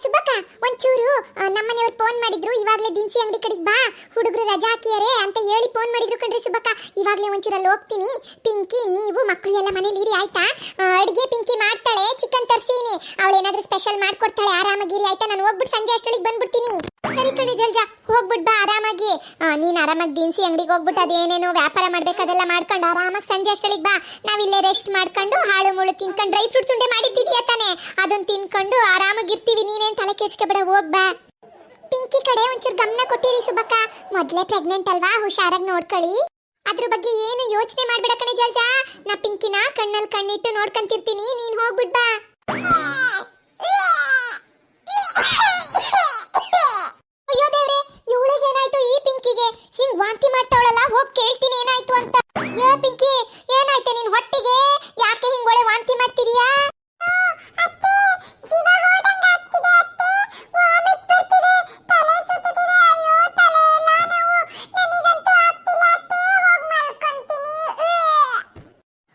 ಸುಬ್ಬಕ್ಕ ಒಂಚೂರು ನಮ್ಮನೆಯವ್ರು ಫೋನ್ ಮಾಡಿದ್ರು, ಇವಾಗಲೇ ದಿನಸಿ ಅಂಗಡಿ ಕಡೆಗೆ ಬಾ, ಹುಡುಗರು ರಜಾ ಹಾಕಿಯಾರೆ ಅಂತ ಹೇಳಿ ಫೋನ್ ಮಾಡಿದ್ರು ಕಣ್ರಿ ಸುಬ್ಬಕ್ಕ. ಇವಾಗಲೇ ಒಂಚೂರು ಅಲ್ಲಿ ಹೋಗ್ತೀನಿ. ಪಿಂಕಿ ನೀವು ಮಕ್ಕಳು ಎಲ್ಲ ಮನೇಲಿ ಇರಿ ಆಯ್ತಾ? ಅಡುಗೆ ಪಿಂಕಿ ಮಾಡ್ತಾಳೆ, ಚಿಕನ್ ತರ್ಸೀನಿ, ಅವಳು ಏನಾದರೂ ಸ್ಪೆಷಲ್ ಮಾಡ್ಕೊಡ್ತಾಳೆ, ಆರಾಮಾಗಿರಿ ಆಯ್ತಾ? ನಾನು ಹೋಗ್ಬಿಟ್ಟು ಸಂಜೆ ಅಷ್ಟೊಳಗೆ ಬಂದ್ಬಿಡ್ತೀನಿ. ಸರಿ ಕಣೆ ಜಲ್ಜಾ, ಹೋಗ್ಬಿಟ್ ಬಾ ಆರಾಮಾಗಿ. ನೀನು ಆರಾಮಾಗಿ ದಿನಸಿ ಅಂಗಡಿಗೆ ಹೋಗ್ಬಿಟ್ಟು ಅದೇನೇನೋ ವ್ಯಾಪಾರ ಮಾಡ್ಬೇಕಾದೆಲ್ಲ ಮಾಡ್ಕೊಂಡು ಆರಾಮಾಗಿ ಸಂಜೆ ಅಷ್ಟೊಳಗೆ ಬಾ. ನಾವಿಲ್ಲೇ ರೆಸ್ಟ್ ಮಾಡ್ಕೊಂಡು ಹಾಳು ಮುಳು ತಿನ್ಕೊಂಡು ಡ್ರೈ ಫ್ರೂಟ್ಸ್ ಉಂಡೆ ಮಾಡಿಟ್ಟಿದೀಯ ತಾನೆ, ಅದನ್ನ ತಿನ್ಕೊಂಡು ಆರಾಮಾಗಿರ್ತೀವಿ. ನೀನೇನು ತಲೆ ಕೆಡ್ಸ್ಕೊಬೇಡ, ಹೋಗ್ಬಾ. ಪಿಂಕಿ ಕಡೆ ಒಂಚೂರು ಗಮನ ಕೊಟ್ಟಿರಿ ಸುಬ್ಬಕ್ಕ, ಮೊದಲೇ ಪ್ರೆಗ್ನೆಂಟ್ ಅಲ್ವಾ, ಹುಷಾರಾಗಿ ನೋಡ್ಕೊಳ್ಳಿ. ಅದ್ರ ಬಗ್ಗೆ ಏನು ಯೋಚನೆ ಮಾಡ್ಬೇಡ ಕಣೆ ಜಲ್ಜಾ. ನಾ ಪಿಂಕಿನ ಕಣ್ಣಲ್ಲಿ ಕಣ್ಣಿಟ್ಟು ನೋಡ್ಕೊಂತಿರ್ತೀನಿ, ನೀನ್ ಹೋಗ್ಬಿಟ್ ಬಾ. ಅಯ್ಯೋ ದೇವ್ರೆ, ಇವಳಿಗೆ ಏನಾಯ್ತು? ಈ ಪಿಂಕಿಗೆ ಹಿಂಗ್ ವಾಂತಿ ಮಾಡ್ತಾವಳಲ್ಲ, ಹೋಗ್ ಕೇಳ್ತೀನಿ ಏನಾಯ್ತು ಅಂತ. ಏ ಪಿಂಕಿ, ಏನಾಯ್ತು ನಿನ್ ಹೊಟ್ಟಿಗೆ? ಯಾಕೆ ಹಿಂಗ್ ಒಳ್ಳೆ ವಾಂತಿ ಮಾಡ್ತಿದೀಯಾ?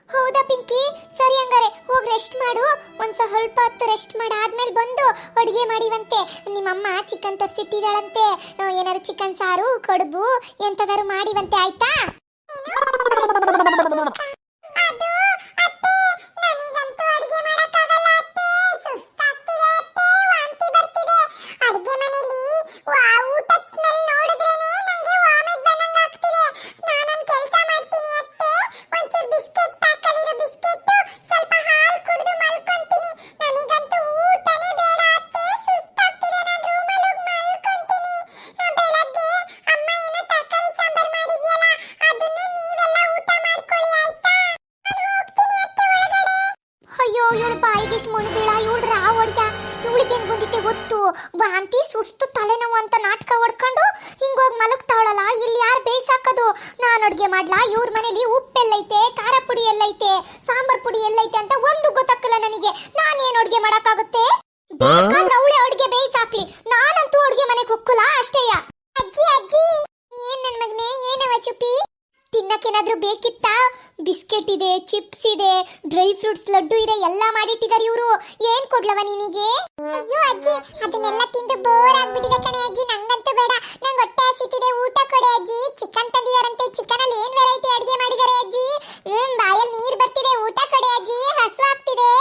ಹೌದಾ ಪಿಂಕಿ, ಸರಿ ಹಂಗಾರೆ ಹೋಗಿ ರೆಸ್ಟ್ ಮಾಡು. ಒಂದ್ ಸ್ವಲ್ಪ ಹೊತ್ತು ರೆಸ್ಟ್ ಮಾಡಾದ್ಮೇಲೆ ಬಂದು ಅಡುಗೆ ಮಾಡಿವಂತೆ. ನಿಮ್ಮಮ್ಮ ಚಿಕನ್ ತರಿಸಿಟ್ಟಿದ್ದಾಳಂತೆ, ಏನಾದ್ರು ಚಿಕನ್ ಸಾರು ಕಡುಬು ಎಂತದಾರು ಮಾಡಿವಂತೆ, ಆಯ್ತಾ? ವಾಂತಿ ಸುಸ್ತು ತಲೆನೋವು ಅಂತ ನಾಟಕ ಹೊಡ್ಕೊಂಡು ಹಿಂಗೋಗಿ ಮಲಗ್ತಾವಳಲ್ಲ, ಇಲ್ಲಿ ಯಾರು ಬೇಯಿಸಾಕೋದು? ನಾನು ಅಡುಗೆ ಮಾಡ್ಲಾ? ಇವ್ರ ಮನೇಲಿ ಉಪ್ಪೆಲ್ಲೈತೆ, ಖಾರ ಪುಡಿ ಎಲ್ಲೈತೆ, ಸಾಂಬಾರ್ ಪುಡಿ ಎಲ್ಲೈತೆ ಅಂತ ಒಂದು ಗೊತ್ತಾಗಲ್ಲ ನನಗೆ. ನಾನೇನು ಅಡುಗೆ ಮಾಡಕ್ಕಾಗುತ್ತೆ? ಬೇಕಾದ್ರೆ ಅವಳೆ ಅಡುಗೆ ಬೇಯಿಸಾಕ್ಲಿ, ನಾನಂತೂ ಅಡುಗೆ ಮನೆಗೆ ಹೋಗಲ್ಲ ಅಷ್ಟೇಯ. ಅಜ್ಜಿ ಅಜ್ಜಿ, ಏನ್ ನನ್ ಮಗನೇ, ಏನವ ಚುಪ್ಪಿ? ತಿನ್ನಕ್ಕೇನಾದ್ರೂ ಬೇಕಿತ್ತಾ? ಬಿಸ್ಕೆಟ್ ಇದೆ, ಚಿಪ್ಸ್ ಇದೆ, ಡ್ರೈ ಫ್ರೂಟ್ಸ್ ಲಡ್ಡು ಇದೆ, ಎಲ್ಲ ಮಾಡಿಟ್ಟಿದ್ದಾರೆ ಇವರು. ಏನ್ ಕೊಡ್ಲವ ನಿನಗೆ? ಅಯ್ಯೋ ಅಜ್ಜಿ, ಅದನ್ನೆಲ್ಲ ತಿಂದು ಬೋರ್ ಆಗ್ಬಿಟ್ಟಿದೆ ಕಣೆ ಅಜ್ಜಿ, ನಂಗಂತೂ ಬೇಡ, ನಂಗೆ ಹೊಟ್ಟೆ ಹಸಿತಿದೆ, ಊಟ ಕೊಡೆ ಅಜ್ಜಿ. ಚಿಕನ್ ತಂದಿದಾರಂತೆ, ಚಿಕನ್ ಅಲ್ಲಿ ಏನ್ ವೆರೈಟಿ ಅಡಿಗೆ ಮಾಡಿದ್ದಾರೆ ಅಜ್ಜಿ? ಬಾಯಲ್ಲಿ ನೀರ್ ಬರ್ತಿದೆ, ಊಟ ಕೊಡೆ ಅಜ್ಜಿ, ಹಸುವಾಗ್ತಿದೆ.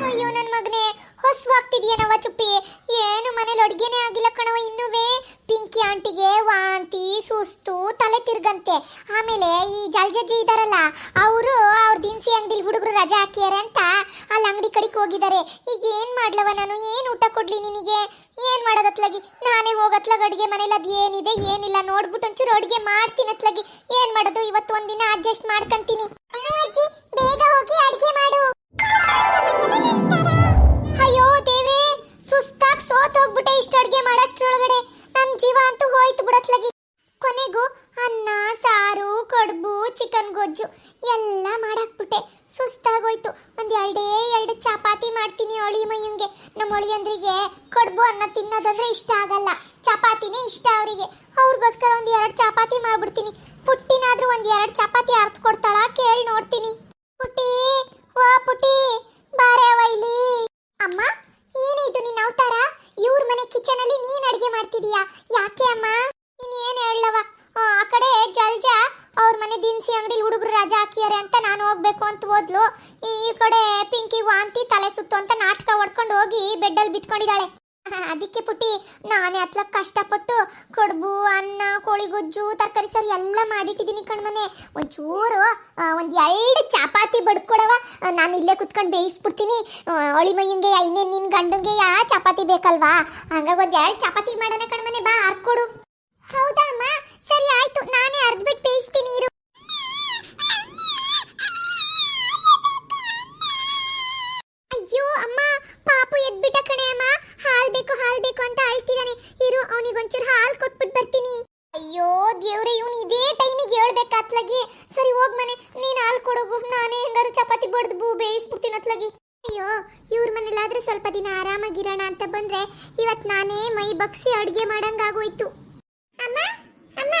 ಅಯ್ಯೋ ನನ್ ಮಗನೇ, ಹಸುವಾಗ್ತಿದ್ಯೇನವ ಚುಪ್ಪಿ? ಏನು ಮನೇಲಿ ಅಡ್ಗೆನೇ ಆಗಿಲ್ಲ ಕಣವ ಇನ್ನುವೇ. ಪಿಂಕಿ ಆಂಟಿಗೆ ವಾಂತಿ ಸುಸ್ತು ತಲೆ ತಿರ್ಗಂತೆ. ಆಮೇಲೆ ಈ ಜಲ್ಜಜ್ಜಿ ಇದಾರಲ್ಲ, ಅವರು ಅವ್ರ ದಿನಸಿ ಅಂಗಡಿಲಿ ಹುಡುಗರು ರಜಾ ಹಾಕಿಯಾರೆ ಅಂತ ಅಲ್ಲಿ ಅಂಗಡಿ ಕಡೆಗೆ ಹೋಗಿದ್ದಾರೆ. ಈಗ ಏನ್ ಮಾಡ್ಲವ ನಾನು? ಏನ್ ಊಟ ಕೊಡ್ಲಿ ನಿನಗೆ? ಏನ್ ಮಾಡೋದತ್ಲಾಗಿ? ನಾನೇ ಹೋಗತ್ಲಾಗ ಅಡುಗೆ ಮನೇಲಿ ಅದು ಏನಿದೆ ಏನಿಲ್ಲ ನೋಡ್ಬಿಟ್ಟು ಒಂಚೂರು ಅಡುಗೆ ಮಾಡ್ತೀನಿ ಅತ್ಲಾಗಿ. ಏನ್ ಮಾಡೋದು, ಇವತ್ತು ಒಂದಿನ ಅಡ್ಜಸ್ಟ್ ಮಾಡ್ಕೊಂತೀನಿ. ಅಜ್ಜಿ ಬೇಗ ಹೋಗಿ ಅಡುಗೆ ಮಾಡು. ಅಯ್ಯೋ ದೇವ್ರೇ, ಸುಸ್ತಾಗಿ ಸೋತ್ ಹೋಗ್ಬಿಟ್ಟೆ ಇಷ್ಟು ಅಡುಗೆ ಮಾಡೋಷ್ಟ್ರೊಳಗಡೆ. ನನ್ನ ಜೀವ ಅಂತೂ ಹೋಯ್ತು ಬಿಡತ್ಲಾಗಿ. ಕೊನೆಗೂ ಅನ್ನ ಸಾರು ಕಡುಬು ಚಿಕನ್ ಗೊಜ್ಜು ಎಲ್ಲ ಮಾಡಾಕ್ಬಿಟ್ಟೆ. ಸುಸ್ತಾಗೋಯ್ತು. ಒಂದು ಎರಡು ಚಪಾತಿ ಮಾಡ್ತೀನಿ ಅಳಿ ಮೈಯಂಗೆ. ನಮ್ಮ ಅಳಿಯಂದ್ರಿಗೆ ಕಡುಬು ಅನ್ನ ತಿನ್ನೋದಂದ್ರೆ ಇಷ್ಟ ಆಗಲ್ಲ, ಚಪಾತಿನೇ ಇಷ್ಟ ಅವರಿಗೆ. ಅವ್ರಿಗೋಸ್ಕರ ಒಂದು 2 ಚಪಾತಿ ಮಾಡ್ಬಿಡ್ತೀನಿ. ಪುಟ್ಟಿನಾದ್ರೂ ಒಂದು 2 ಚಪಾತಿ ಅರ್ಥ ಕೊಡ್ತಾಳ, ಕೇಳಿ ನೋಡ್ತೀನಿ. ಪುಟ್ಟಿ, ವಾ ಪುಟ್ಟಿ, ಬಾರೇವ ಇಲ್ಲಿ. ಅಮ್ಮ, ಏನಿದು ನಿನ್ನ ಅವತಾರ? ಇವ್ರ ಮನೆ ಕಿಚನ್ ಅಲ್ಲಿ ನೀನ್ ಅಡ್ಗೆ ಮಾಡ್ತಿದೀಯಾ? ಯಾಕೆ ಅಮ್ಮ? ನೀನ್ ಏನ್ ಹೇಳವ? ಆ ಕಡೆ ಜಲ್ಜಾ ಅವ್ರ ಮನೆ ದಿನಸಿ ಅಂಗಡಿಲಿ ಹುಡುಗರು ರಜಾ ಹಾಕಿಯಾರೆ ಅಂತ ನಾನು ಹೋಗ್ಬೇಕು ಅಂತ ಹೋದ್ಲು. ಈ ಕಡೆ ಪಿಂಕಿ ವಾಂತಿ ತಲೆ ಸುತ್ತು ಅಂತ ನಾಟಕ ಹೊಡ್ಕೊಂಡು ಹೋಗಿ ಬೆಡ್ಡಲ್ಲಿ ಬಿತ್ಕೊಂಡಿದ್ದಾಳೆ. ಅದಕ್ಕೆ ಪುಟ್ಟಿ, ನಾನೇ ಹತ್ಲಕ್ ಕಷ್ಟಪಟ್ಟು ಕಡುಬು ಅನ್ನ ಕೋಳಿ ಗೊಜ್ಜು ತರಕಾರಿ ಸಾರು ಎಲ್ಲ ಮಾಡಿಟ್ಟಿದ್ದೀನಿ ಕಣ್ಮನೆ. ಒಂಚೂರು ಒಂದು 2 ಚಪಾತಿ ಬಡ್ಕೊಡವ, ನಾನು ಇಲ್ಲೇ ಕುತ್ಕೊಂಡು ಬೇಯಿಸ್ಬಿಡ್ತೀನಿ. ಅಳಿಮಯ್ಯಂಗೆ ಇನ್ನೇನು ನಿನ್ನ ಗಂಡಂಗೆ ಚಪಾತಿ ಬೇಕಲ್ವಾ, ಹಂಗಾಗಿ ಒಂದು 2 ಚಪಾತಿ ಮಾಡೋಣ ಕಣ್ಮನೆ, ಬಾ ಹರ್ಕೊಡು. ಹೌದಾ ಅಮ್ಮ, ಸರಿ ಆಯ್ತು, ನಾನೇ ಅರ್ಧಬಿಟ್ಟು ಬೇಯಿಸ್ತೀನಿ ಇರು. ಅಯ್ಯೋ ಅಮ್ಮ, ಪಾಪು ಎದ್ಬಿಟ್ಟ ಕಣೆ ಅಮ್ಮ, ಹಾಲ್ ಬೇಕು ಅಂತ ಅಳ್ತಿದ್ದಾನೆ. ಇರು, ಅವನಿಗೆ ಒಂಚೂರು ಹಾಲು ಕೊಟ್ಬಿಟ್ಟು ಬರ್ತೀನಿ. ಅಯ್ಯೋ ದೇವ್ರೆ, ಇವನು ಇದೇ ಟೈಮಿಗೆ ಹೇಳ್ಬೇಕು ಅತ್ಲಾಗಿ. ಸರಿ ಹೋಗ್ ಮನೆ, ನೀನು ಹಾಲು ಕೊಡೋಗು, ನಾನೇ ಹೆಂಗಾರು ಚಪಾತಿ ಬಡ್ದು ಬೇಯಿಸ್ಬಿಡ್ತೀನಿ ಅತ್ಲಾಗಿ. ಅಯ್ಯೋ, ಇವ್ರ ಮನೇಲಾದ್ರೆ ಸ್ವಲ್ಪ ದಿನ ಆರಾಮಾಗಿರೋಣ ಅಂತ ಬಂದ್ರೆ ಇವತ್ತು ನಾನೇ ಮೈ ಬಗ್ಸಿ ಅಡುಗೆ ಮಾಡಂಗಾಗೋಯ್ತು. ಅಮ್ಮ ಅಮ್ಮ,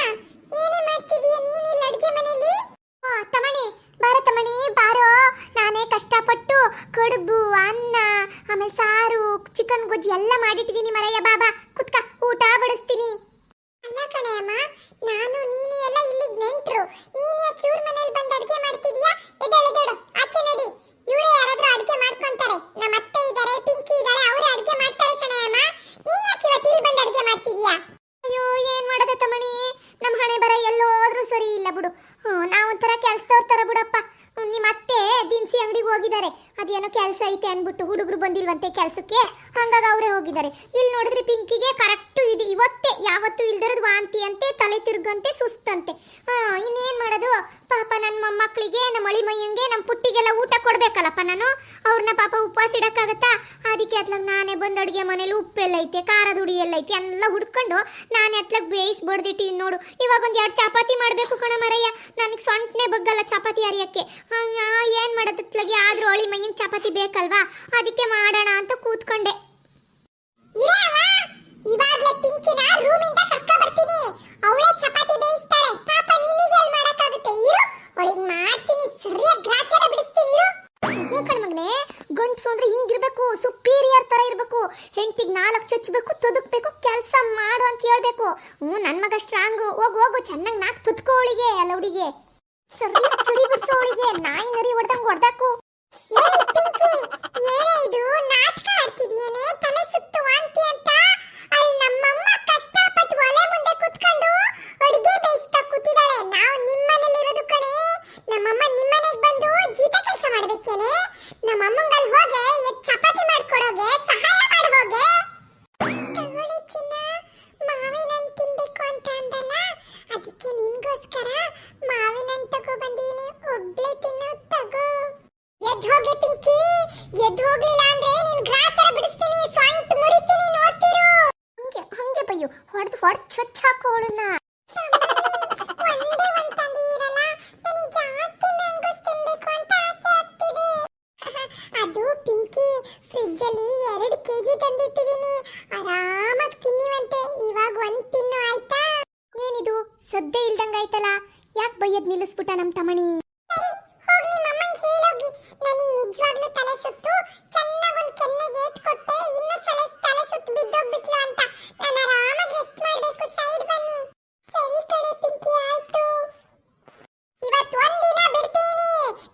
ಏನೇ ಮಾಡ್ತಿದೀಯ ನೀನಿಲ್ಲ ಅಡುಗೆ ಮನೆಯಲ್ಲಿ? ತಮಣಿ ಬಾರೋ ತಮಣಿ ಬಾರೋ. ನಾನೇ ಕಷ್ಟಪಟ್ಟು ಕಡುಬು ಅನ್ನ ಆಮೇಲೆ ಸಾರು ಚಿಕನ್ ಗೊಜ್ಜು ಎಲ್ಲ ಮಾಡಿಟ್ಟಿದ್ದೀನಿ ಮರಯ್ಯ. ಬಾಬಾ ಕುತ್ಕ ಊಟ ಬಡಿಸ್ತೀನಿ. ಅಲ್ಲ ಕಣೆ ಅಮ್ಮ, ನಾನು ನೀನು ಎಲ್ಲ ಇಲ್ಲಿಗೆ ನೆಂಟ್ರು. ನೀನು ಯಾಕೆ ಇವ್ರ ಮನೇಲಿ ಬಂದು ಅಡುಗೆ ಮಾಡ್ತಿದ್ಯಾ? ಎದ್ದೇಳು ಆಚೆ ನಡಿ. ಇವರೇ ಯಾರಾದ್ರೂ ಅಡುಗೆ ಮಾಡ್ಕೊಂತಾರೆ. ನಮ್ಮ ಅತ್ತೆ ಇದ್ದಾರೆ, ಪಿಂಕಿ ಇದ್ದಾರೆ, ಅವರೇ ಅಡುಗೆ ಮಾಡ್ತಾರೆ ಕಣೆ ಅಮ್ಮ. ನೀನು ಯಾಕೆ ಇವತ್ತು ಇಲ್ಲಿ ಬಂದು ಅಡುಗೆ ಮಾಡ್ತಿದ್ಯಾ? ಅಯ್ಯೋ ಏನ್ ಮಾಡೋದೆ ತಮಣಿ, ನಮ್ಮ ಹಣೆ ಬರ ಎಲ್ಲೋದ್ರೂ ಸರಿ ಇಲ್ಲ ಬಿಡು. ನಾವೊಂಥರ ಕೆಲ್ಸದವ್ರ ತರ ಬಿಡಪ್ಪ. ನಿಮ್ಮ ಅತ್ತೆ ದಿನಸಿ ಅಂಗಡಿಗೆ ಹೋಗಿದ್ದಾರೆ. ಅದೇನೋ ಕೆಲಸ ಐತೆ ಅನ್ಬಿಟ್ಟು ಹುಡುಗರು ಬಂದಿಲ್ವಂತೆ ಕೆಲಸಕ್ಕೆ, ಹಂಗಾಗಿ ಅವರೇ ಹೋಗಿದ್ದಾರೆ. ಇಲ್ಲಿ ನೋಡಿದ್ರೆ ಪಿಂಕಿಗೆ ಕರೆಕ್ಟು ಇದು ಇವತ್ತೇ, ಯಾವತ್ತೂ ಇಲ್ದಿರೋದು ವಾಂತಿ ಅಂತೆ, ತಲೆ ತಿರುಗಂತೆ, ಸುಸ್ತಂತೆ. ಇನ್ನೇನ್ ಮಾಡೋದು ಪಾಪ. ನನ್ನ ಮೊಮ್ಮಕ್ಕಳಿಗೆ, ನಮ್ಮ ಅಳಿ ಮೈಯಂಗೆ, ನಮ್ಮ ಪುಟ್ಟಿಗೆಲ್ಲ ಊಟ ಕೊಡ್ಬೇಕಲ್ಲಪ್ಪ ನಾನು. ಅವ್ರನ್ನ ಪಾಪ ಉಪವಾಸ ಇಡಕ್ಕಾಗತ್ತಾ? ಅದಕ್ಕೆ ಅತ್ಲಾಗ ನಾನೇ ಬಂದು ಅಡುಗೆ ಮನೇಲಿ ಉಪ್ಪೆಲ್ಲೈತೆ, ಖಾರದ ಹುಡಿ ಎಲ್ಲೈತೆ ಎಲ್ಲ ಹುಡ್ಕೊಂಡು ನಾನೇ ಅತ್ಲಾಗ ಬೇಯಿಸಿ ಬಡ್ದಿಟ್ಟಿನಿ ನೋಡು. ಇವಾಗ ಒಂದು 2 ಚಪಾತಿ ಮಾಡಬೇಕು ಕಣ ಮರಯ್ಯ. ನನಗೆ ಸೊಂಟನೆ ಬಗ್ಗಲ್ಲ ಚಪಾತಿ ಅರಿಯಕ್ಕೆ. ಏನ್ ಮಾಡೋದತ್ಲಾಗೆ ಆದ್ರೂ ಅಳಿ ಮೈಯಂಗೆ ಚಪಾತಿ ಬೇಕಲ್ವಾ, ಅದಕ್ಕೆ ಮಾಡೋಣ ಅಂತ ಕೂತ್ಕೊಂಡೆ. ಇವಾಗಲೇ ಪಿಂಕಿನ ರೂಮಿಂದ ಕರ್ಕ ಬರ್ತೀನಿ. ಅವಳೇ ಚಪಾತಿ ಬೇಯಿಸ್ತಾಳೆ. ಪಾಪ ನಿನಗೆ ಎಲ್ಲಿ ಮಾಡಕ್ಕಾಗುತ್ತೆ? ಇರು, ಅವಳಿಗೆ ಮಾಡ್ತೀನಿ, ಸರಿಯಾಗಿ ಗ್ರಾಚಾರ ಬಿಡಿಸ್ತೀನಿ. ಇರು ಕಣ್ಮಗ್ನೆ, ಗಂಟ್ಸು ಅಂದ್ರೆ ಹಿಂಗಿರ್ಬೇಕು, ಸುಪೀರಿಯರ್ ತರ ಇರ್ಬೇಕು. ಹೆಂಡತಿಗೆ 4 ಚಚ್ಚಬೇಕು, ತುದುಕ್ಬೇಕು, ಕೆಲಸ ಮಾಡು ಅಂತ ಹೇಳ್ಬೇಕು. ನನ್ ಮಗ ಸ್ಟ್ರಾಂಗು. ಹೋಗು ಚೆನ್ನಾಗಿ 4 ತುತ್ಕೋ ಅವಳಿಗೆ, ಅಲ್ಲ ಹುಡುಗಿಗೆ ಸರಿಯಾಗಿ ಚುಡಿ ಬಿಡ್ಸೋ ಅವಳಿಗೆ. ನಾಯಿ ನರಿ ಹೊಡೆದಂಗ್ ಹೊಡೆದಾಕು. ಏನೇ ಇದು ನಾಟಕ ಆಡ್ತಿದ್ಯೇನೆ? ತಲೆ ಸುತ್ತು ವಾಂತಿ ಅಂತ ಅಲ್ಲಿ ನಮ್ಮಮ್ಮ ಕಷ್ಟಪಟ್ಟು ಒಲೆ ಮುಂದೆ ಕುತ್ಕೊಂಡು ಅಡುಗೆ ಬೇಯಿಸ್ತಾ ಕೂತಿದ್ದಾಳೆ. ನಾವು ನಿಮ್ಮನೇಲಿ ಇರೋದು ಕಣೆ. ನಮ್ಮಮ್ಮ ನಿಮ್ಮನೆಗೆ ಬಂದು ಜೀತ ಕೆಲಸ ಮಾಡ್ಬೇಕೇನೆ? ನಮ್ಮಮ್ಮಂಗಲ್ಲಿ ಹೋಗೆ ಚಪಾತಿ ಮಾಡ್ಕೊಡೋಗೆ, ಸಹಾಯ ಮಾಡೋಗೆ. ತಗೊಳ್ಳಿ ಚಿನ್ನ, ಮಾವಿನ ಹಣ್ಣು ತಿನ್ಬೇಕು ಅಂತ ಅಂದಲ್ಲ, ಅದಕ್ಕೆ ನಿನ್ಗೋಸ್ಕರ ಮಾವಿನ ಹಣ್ಣು ತಗೋ ಬಂದೀನಿ. ಒಬ್ಳೆ ತಿನ್ನು, ತಗೋ. ಎದ್ದು ಹೋಗಿ ಪಿಂಕಿ, ಎದ್ದು ಹೋಗ್ಲಿಲ್ಲ ಅಂದ್ರೆ ನಿನ್ ಗ್ರಾಚಾರ ಬಿಡಿಸ್ತೀನಿ, ಸೊಂಟ ಮುರಿತೀನಿ, ನೋಡ್ತಿರು. ಹಂಗೆ ಬಯ್ಯು, ಹೊಡೆದು ಚೊಚ್ಚ ಹಾಕೋಳನ್ನ. ಒಂದೇ ಒಂದು ತಂದಿ ಇರಲ್ಲ, ನನಗೆ ಜಾಸ್ತಿ ಮ್ಯಾಂಗೋಸ್ ತಿನ್ಬೇಕು ಅಂತ ಆಸೆ ಆಗ್ತಿದೆ. ಅದು ಪಿಂಕಿ, ಫ್ರಿಡ್ಜ್ ಅಲ್ಲಿ 2 kg ತಂದಿಟ್ಟಿದೀನಿ, ಆರಾಮಾಗಿ ತಿನ್ನಿವಂತೆ. ಇವಾಗ 1 ತಿನ್ನು ಆಯ್ತಾ? ಏನಿದು ಸದ್ದೆ ಇಲ್ದಂಗಾಯ್ತಲ್ಲ, ಯಾಕೆ ಬೈಯದ್ ನಿಲ್ಲಿಸ್ಬಿಟ್ಟ ನಮ್ ತಮಣಿ? ನನಗೆ ನಿಜವಾಗ್ಲೂ ತಲೆ ಸುತ್ತು. ಚೆನ್ನಾಗಿ ಒಂದು ಕೆನ್ನೆಗೆ ಏಟ್ ಕೊಟ್ಟೆ, ಇನ್ನೂ ಸಲ ತಲೆ ಸುತ್ತು ಬಿದ್ದೋಗ್ಬಿಟ್ಲು ಅಂತ. ನಾನು ಆರಾಮಾಗಿ ರೆಸ್ಟ್ ಮಾಡಬೇಕು. ಸೈಡ್ ಬನ್ನಿ. ಸರಿ ಕಡೆ ಪಿಂಕಿ, ಆಯ್ತು. ಇವತ್ತು ಒಂದಿನ ಬಿಡ್ತೀನಿ.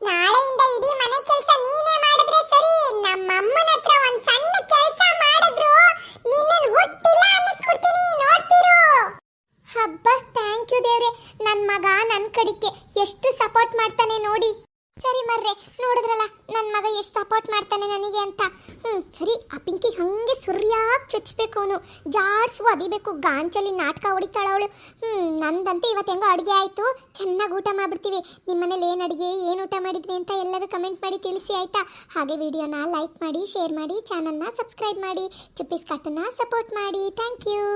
ನಾಳೆಯಿಂದ ಇಡೀ ಮನೆ ಕೆಲಸ ನೀನೇ ಮಾಡಿದ್ರೆ ಸರಿ. ನಮ್ಮ ಅಮ್ಮನ ಹತ್ರ ಒಂದು ಸಣ್ಣ ಕೆಲಸ ಮಾಡಿದ್ರು ನಿನ್ನನ್ನು ಹುಟ್ಟಿಲ್ಲ ಅನ್ನಿಸ್ಬಿಡ್ತೀನಿ, ನೋಡ್ತಿರು. ಹಬ್ಬ, ಥ್ಯಾಂಕ್ ಯು ದೇವ್ರೆ. ನನ್ನ ಮಗ ನನ್ನ ಕಡಿಕೆ ಎಷ್ಟು ಸಪೋರ್ಟ್ ಮಾಡ್ತಾನೆ ನೋಡಿ. ಸರಿ ಮರ್ರೆ, ನೋಡಿದ್ರಲ್ಲ ನನ್ನ ಮಗ ಎಷ್ಟು ಸಪೋರ್ಟ್ ಮಾಡ್ತಾನೆ ನನಗೆ ಅಂತ. ಸರಿ, ಆ ಪಿಂಕಿ ಹಂಗೆ ಸುರಿಯಾಗಿ ಚುಚ್ಚಬೇಕು, ಅವನು ಜಾಡ್ಸು ಅದಿಬೇಕು. ಗಾಂಚಲಿ ನಾಟಕ ಹೊಡಿತಾಳ ಅವಳು. ನಂದಂತೆ ಇವತ್ತು ಹೆಂಗೋ ಅಡುಗೆ ಆಯಿತು, ಚೆನ್ನಾಗಿ ಊಟ ಮಾಡಿಬಿಡ್ತೀವಿ. ನಿಮ್ಮನೇಲಿ ಏನು ಅಡುಗೆ, ಏನು ಊಟ ಮಾಡಿದ್ವಿ ಅಂತ ಎಲ್ಲರೂ ಕಮೆಂಟ್ ಮಾಡಿ ತಿಳಿಸಿ ಆಯಿತಾ? ಹಾಗೆ ವಿಡಿಯೋನ ಲೈಕ್ ಮಾಡಿ, ಶೇರ್ ಮಾಡಿ, ಚಾನಲ್ನ ಸಬ್ಸ್ಕ್ರೈಬ್ ಮಾಡಿ, ಚುಪ್ಪೀಸ್ ಕಟ್ಟನ್ನ ಸಪೋರ್ಟ್ ಮಾಡಿ. Thank you.